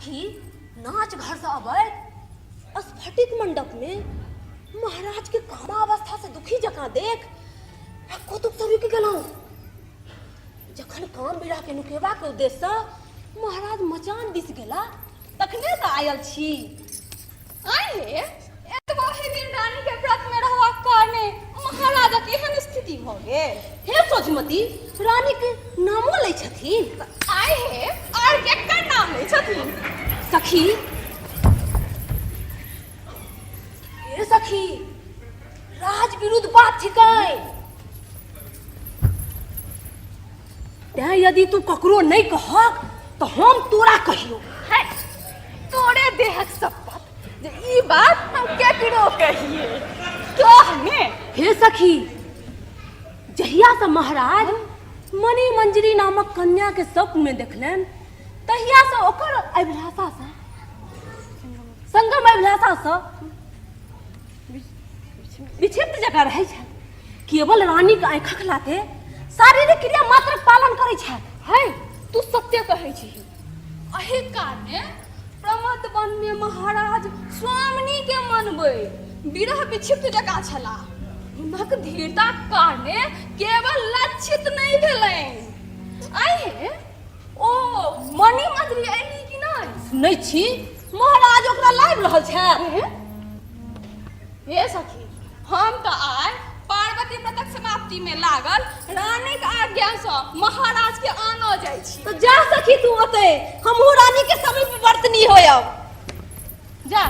सखी नाच घर से अबै स्फटिक मंडप में महाराज के कामावस्था से दुखी जका देख कौतुक से रुक गेलहुँ। जखन काम बिरा के नुकेबा के उद्देश्य से महाराज मचान दिस गेला तखने से आयल छी। आए एतबा ही दिन रानी के व्रत में रहवा कारणे महाराजा के एहन स्थिति भ गेल। हे सोचमती रानी के नामो लै छथिन। आए हे आर केकर नाम लै छथिन? सखी हे सखी राज विरुद्ध बात छिकै। तैं यदि तू ककरो नहीं कहक तो हम तोरा कहियो। है तोरे देहक शपथ जे ई बात हम केकरो कहिए कहने। हे सखी जहिया से महाराज मणि मंजरी नामक कन्या के स्वप्न में देखलन तहिया से ओकर अभिलाषा से संगम अभिलाषा से विक्षिप्त जगह रहे छल। केवल रानी के आँखक लाते शारीरिक क्रिया मात्र पालन करे छल। है तू सत्य कहै छी। एहि कारणे प्रमद वन में महाराज स्वामिनी के मनबै विरह विक्षिप्त जका छला। हुनक धीरता कारणे केवल लक्षित नहीं भेलनि। आइ ओ मणि मंजरी अयली कि नहीं? सुनै छी महाराज ओकरा लाबि रहल छल। हे सखी हम तो आइ पार्वती व्रतक समाप्ति में लागल रानी के आज्ञा से महाराज के आनो जाय छी। तो जा सखी तू ओते हमहू रानी के समीप वर्तनी होयब। जा